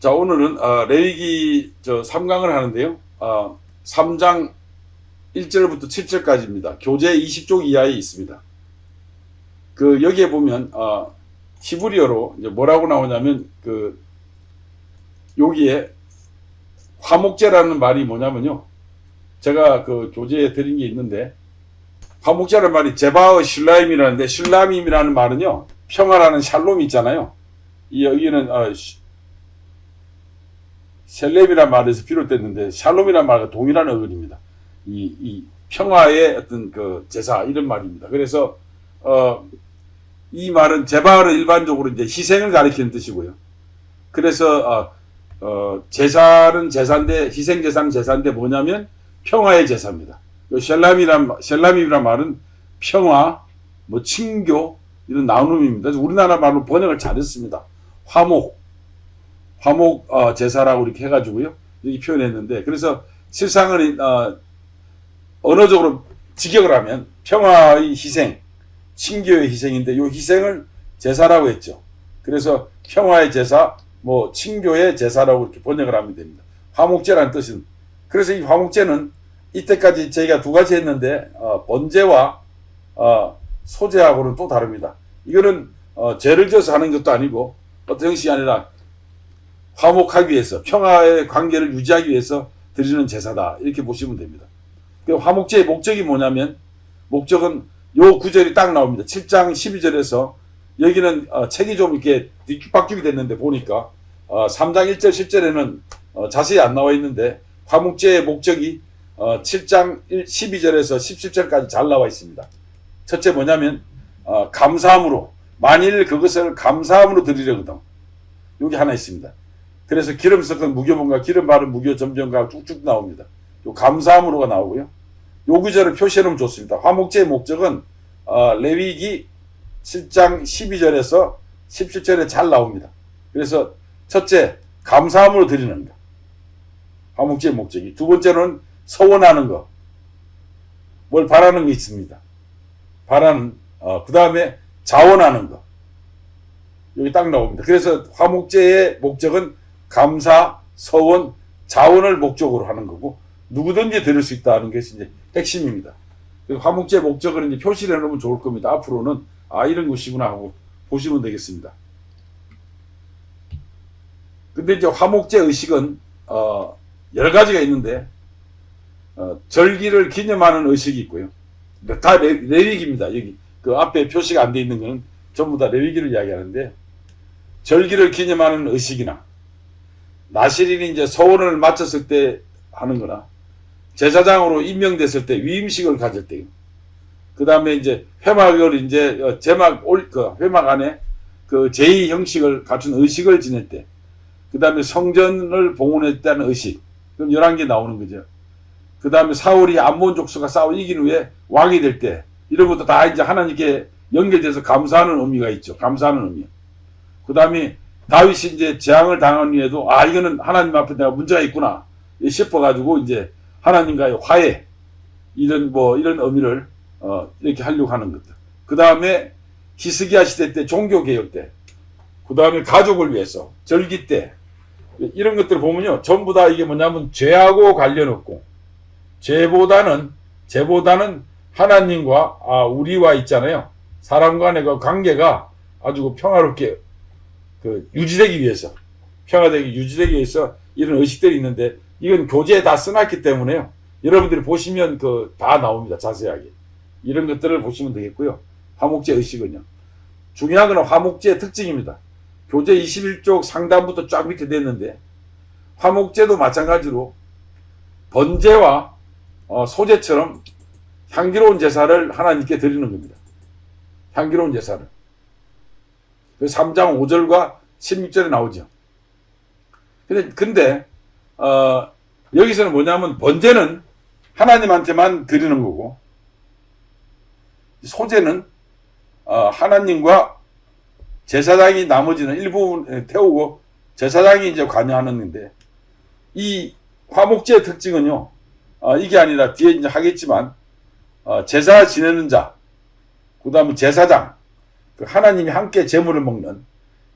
자, 오늘은 레위기 3강을 하는데요. 3장 1절부터 7절까지입니다. 교재 20쪽 이하에 있습니다. 여기에 보면 히브리어로 이제 뭐라고 나오냐면 여기에 화목제라는 말이 뭐냐면요. 제가 교재에 드린 게 있는데, 화목제라는 말이 제바의 실라임이라는데, 실라임이라는 말은요, 평화라는 샬롬이 있잖아요. 여기는 셀렘이라는 말에서 비롯됐는데, 샬롬이라는 말과 동일한 어근입니다. 이 평화의 어떤 제사, 이런 말입니다. 그래서, 이 말은 제바를 일반적으로 이제 희생을 가리키는 뜻이고요. 그래서, 제사는 제사인데, 희생제사는 제사인데 뭐냐면, 평화의 제사입니다. 셀람이란 말은 평화, 친교, 이런 나눔입니다. 우리나라 말로 번역을 잘했습니다. 화목 제사라고 이렇게 해가지고요. 여기 표현했는데, 그래서 실상은, 언어적으로 직역을 하면 평화의 희생, 친교의 희생인데, 이 희생을 제사라고 했죠. 그래서 평화의 제사, 친교의 제사라고 이렇게 번역을 하면 됩니다. 화목제라는 뜻은. 그래서 이 화목제는 이때까지 저희가 두 가지 했는데, 번제와, 소제하고는 또 다릅니다. 이거는, 죄를 져서 하는 것도 아니고, 어떤 형식이 아니라, 화목하기 위해서, 평화의 관계를 유지하기 위해서 드리는 제사다. 이렇게 보시면 됩니다. 화목제의 목적이 뭐냐면, 목적은 요 구절이 딱 나옵니다. 7장 12절에서, 여기는, 책이 좀 이렇게 뒤바뀌게 됐는데 보니까, 3장 1절 10절에는 자세히 안 나와 있는데, 화목제의 목적이 7장 12절에서 17절까지 잘 나와 있습니다. 첫째 뭐냐면, 감사함으로, 만일 그것을 감사함으로 드리려거든. 여기 하나 있습니다. 그래서 기름 섞은 무교본과 기름 바른 무교 전병과 쭉쭉 나옵니다. 요 감사함으로가 나오고요. 요 구절을 표시해놓으면 좋습니다. 화목제의 목적은, 레위기 7장 12절에서 17절에 잘 나옵니다. 그래서 첫째, 감사함으로 드리는 것. 화목제의 목적이. 두 번째로는 서원하는 것. 뭘 바라는 게 있습니다. 그 다음에 자원하는 것. 여기 딱 나옵니다. 그래서 화목제의 목적은 감사, 서원, 자원을 목적으로 하는 거고, 누구든지 드릴 수 있다는 것이 이제 핵심입니다. 화목제의 목적을 이제 표시를 해놓으면 좋을 겁니다. 앞으로는, 이런 것이구나 하고 보시면 되겠습니다. 근데 이제 화목제 의식은, 여러 가지가 있는데, 절기를 기념하는 의식이 있고요. 다 레위기입니다. 여기 앞에 표시가 안 돼 있는 거는 전부 다 레위기를 이야기하는데, 절기를 기념하는 의식이나 나실인이 이제 소원을 마쳤을 때 하는 거나, 제사장으로 임명됐을 때 위임식을 가질 때요. 그 다음에 이제 회막을 이제 회막 안에 제2 형식을 갖춘 의식을 지낼 때, 그 다음에 성전을 봉헌했다는 의식. 그럼 11개 나오는 거죠. 그 다음에 사울이 암몬 족속과 싸워 이긴 후에 왕이 될 때, 이런 것도 다 이제 하나님께 연결돼서 감사하는 의미가 있죠. 감사하는 의미. 그 다음에 다윗이 이제 재앙을 당한 후에도, 이거는 하나님 앞에 내가 문제가 있구나 싶어가지고 이제 하나님과의 화해, 이런 의미를, 이렇게 하려고 하는 것들. 그 다음에 히스기야 시대 때 종교개혁 때, 그 다음에 가족을 위해서, 절기 때, 이런 것들을 보면요. 전부 다 이게 뭐냐면 죄하고 관련 없고, 죄보다는 하나님과 우리와 있잖아요. 사람 간의 그 관계가 아주 평화롭게 유지되기 위해서, 유지되기 위해서 이런 의식들이 있는데, 이건 교재에 다 써놨기 때문에요. 여러분들이 보시면 다 나옵니다. 자세하게. 이런 것들을 보시면 되겠고요. 화목제 의식은요. 중요한 건 화목제의 특징입니다. 교재 21쪽 상단부터 쫙 밑에 됐는데, 화목제도 마찬가지로 번제와 소제처럼 향기로운 제사를 하나님께 드리는 겁니다. 향기로운 제사를. 3장 5절과 16절에 나오죠. 근데 여기서는 뭐냐면, 번제는 하나님한테만 드리는 거고, 소제는 하나님과 제사장이 나머지는 일부분 태우고 제사장이 이제 관여하는 건데, 이 화목제의 특징은요, 이게 아니라 뒤에 이제 하겠지만, 제사 지내는 자, 그 다음에 제사장, 하나님이 함께 제물을 먹는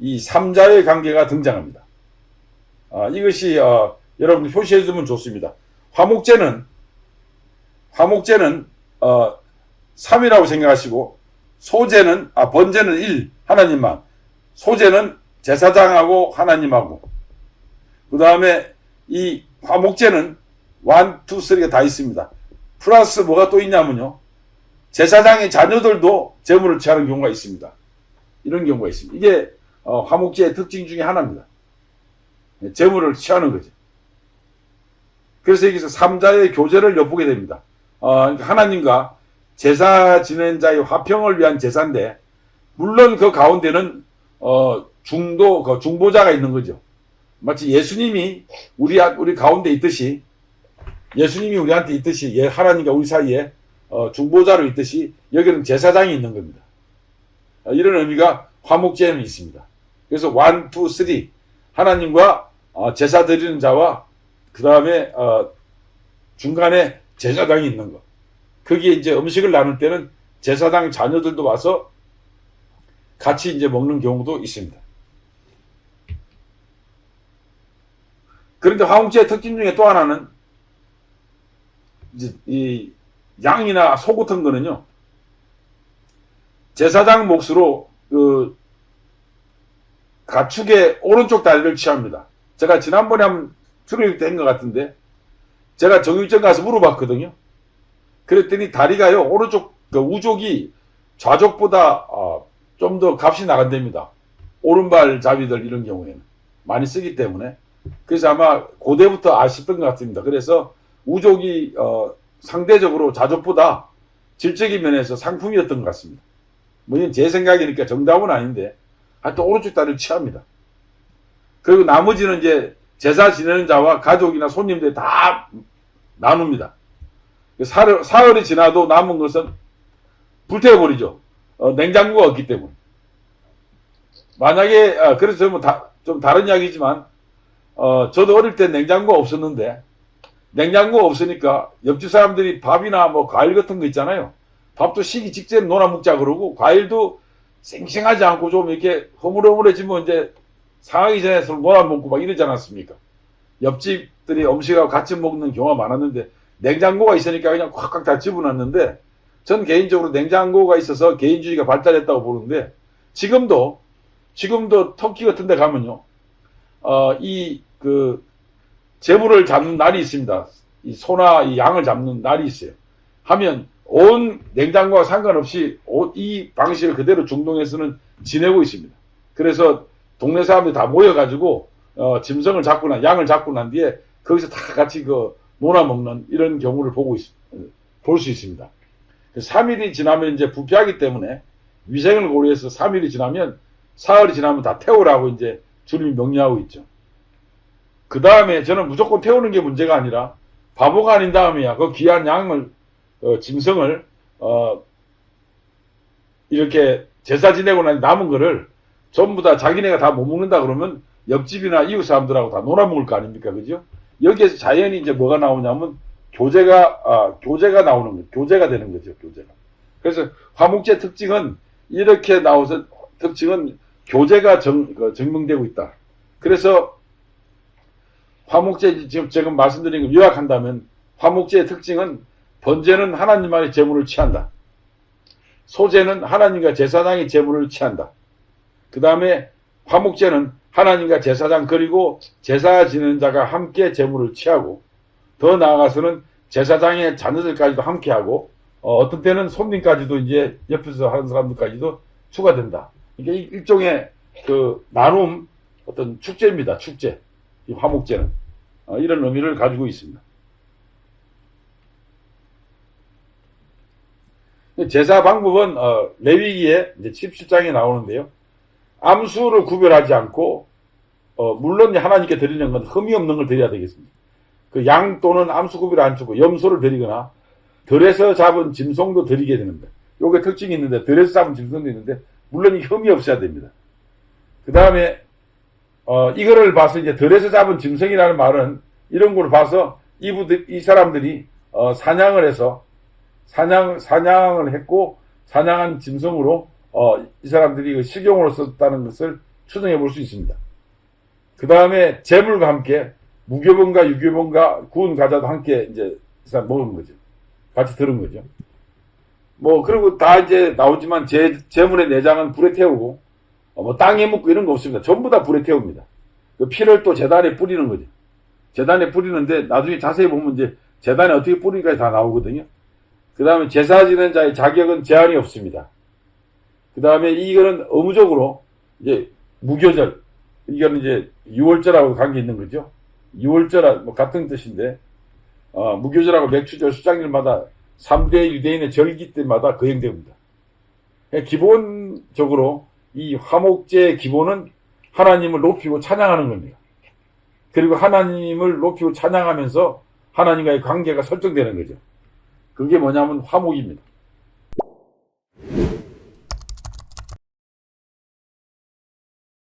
이 삼자의 관계가 등장합니다. 이것이 여러분 표시해 두면 좋습니다. 화목제는 3이라고 생각하시고 번제는 1 하나님만, 소제는 제사장하고 하나님하고, 그 다음에 이 화목제는 1, 2, 3가 다 있습니다. 플러스 뭐가 또 있냐면요, 제사장의 자녀들도 제물을 취하는 경우가 있습니다. 이런 경우가 있습니다. 이게 화목제의 특징 중에 하나입니다. 제물을 취하는 거죠. 그래서 여기서 3자의 교제를 엿보게 됩니다. 그러니까 하나님과 제사 지낸 자의 화평을 위한 제사인데, 물론 그 가운데는 중보자가 있는 거죠. 마치 예수님이 우리 가운데 있듯이, 예수님이 우리한테 있듯이, 하나님과 우리 사이에 중보자로 있듯이 여기는 제사장이 있는 겁니다. 이런 의미가 화목제에는 있습니다. 그래서 1, 2, 3 하나님과 제사 드리는 자와 그 다음에 중간에 제사장이 있는 것. 거기에 이제 음식을 나눌 때는 제사장 자녀들도 와서 같이 이제 먹는 경우도 있습니다. 그런데 화목제의 특징 중에 또 하나는 이제 이 양이나 소 같은 거는요, 제사장 몫으로 그 가축의 오른쪽 다리를 취합니다. 제가 지난번에 한번 출연이 된 것 같은데, 제가 정육점 가서 물어봤거든요. 그랬더니 다리가요, 오른쪽 그 우족이 좌족보다 좀 더 값이 나간답니다. 오른발 잡이들 이런 경우에는 많이 쓰기 때문에. 그래서 아마 고대부터 아셨던 것 같습니다. 그래서 우족이 상대적으로 좌족보다 질적인 면에서 상품이었던 것 같습니다. 뭐 이건 제 생각이니까 정답은 아닌데 하여튼 오른쪽 다리를 취합니다. 그리고 나머지는 이제 제사 지내는 자와 가족이나 손님들이 다 나눕니다. 사흘이 지나도 남은 것은 불태워버리죠. 냉장고가 없기 때문에. 만약에 그래서 좀 다른 이야기지만 저도 어릴 때 냉장고가 없었는데, 냉장고가 없으니까 옆집 사람들이 밥이나 뭐 과일 같은 거 있잖아요. 밥도 식기 직전에 놀아 먹자 그러고, 과일도 싱싱하지 않고 좀 이렇게 허물허물해지면 이제 상하기 전에 서로 놀아 먹고 막 이러지 않았습니까? 옆집들이 음식하고 같이 먹는 경우가 많았는데, 냉장고가 있으니까 그냥 콱콱 다 집어넣는데, 전 개인적으로 냉장고가 있어서 개인주의가 발달했다고 보는데, 지금도 터키 같은 데 가면요, 제물을 잡는 날이 있습니다. 이 소나 이 양을 잡는 날이 있어요. 하면 온 냉장고와 상관없이 이 방식을 그대로 중동에서는 지내고 있습니다. 그래서 동네 사람들이 다 모여가지고 짐승을 잡고 양을 잡고 난 뒤에 거기서 다 같이 놀아 먹는 이런 경우를 볼 수 있습니다. 3일이 지나면 이제 부패하기 때문에 위생을 고려해서 3일이 지나면, 사흘이 지나면 다 태우라고 이제 주님이 명령하고 있죠. 그 다음에 저는 무조건 태우는 게 문제가 아니라, 바보가 아닌 다음에야 그 귀한 양을, 짐승을, 이렇게 제사 지내고 난 남은 거를 전부 다 자기네가 다 못 먹는다 그러면 옆집이나 이웃 사람들하고 다 놀아먹을 거 아닙니까? 그죠? 여기에서 자연히 이제 뭐가 나오냐면 교제가 나오는 거죠. 교제가 되는 거죠. 교제가. 그래서 화목제 특징은 이렇게 나와서 특징은 교제가 증명되고 있다. 그래서 화목제 지금 말씀드린 거 요약한다면, 화목제의 특징은 번제는 하나님만의 제물을 취한다. 소제는 하나님과 제사장의 제물을 취한다. 그 다음에 화목제는 하나님과 제사장 그리고 제사 지내는 자가 함께 제물을 취하고, 더 나아가서는 제사장의 자녀들까지도 함께하고, 어떤 때는 손님까지도 이제 옆에서 하는 사람들까지도 추가된다. 이게 일종의 나눔 어떤 축제입니다. 축제. 이 화목제는 이런 의미를 가지고 있습니다. 제사 방법은 레위기에 이제 17장에 나오는데요. 암수를 구별하지 않고, 물론 하나님께 드리는 건 흠이 없는 걸 드려야 되겠습니다. 그 양 또는 암수 구별 안 주고 염소를 드리거나 들에서 잡은 짐승도 드리게 되는데, 요게 특징이 있는데, 들에서 잡은 짐승도 있는데 물론 이 흠이 없어야 됩니다. 그 다음에 이거를 봐서 이제 들에서 잡은 짐승이라는 말은 이런 걸 봐서 이 사람들이 사냥을 해서 사냥을 했고, 사냥한 짐승으로 이 사람들이 식용으로 썼다는 것을 추정해 볼 수 있습니다. 그 다음에 재물과 함께 무교본과 유교본과 구운 과자도 함께 이제 먹은 거죠. 같이 들은 거죠. 뭐 그리고 다 이제 나오지만 재물의 내장은 불에 태우고 뭐 땅에 묻고 이런 거 없습니다. 전부 다 불에 태웁니다. 그 피를 또 제단에 뿌리는 거죠. 제단에 뿌리는데 나중에 자세히 보면 이제 제단에 어떻게 뿌리는까지 다 나오거든요. 그 다음에 제사 지는 자의 자격은 제한이 없습니다. 그 다음에 이거는 의무적으로 이제 무교절, 이거는 이제 유월절하고 관계 있는 거죠. 유월절 뭐 같은 뜻인데 무교절하고 맥추절 수장일마다 3대 유대인의 절기 때마다 거행됩니다. 기본적으로 이 화목제의 기본은 하나님을 높이고 찬양하는 겁니다. 그리고 하나님을 높이고 찬양하면서 하나님과의 관계가 설정되는 거죠. 그게 뭐냐면 화목입니다.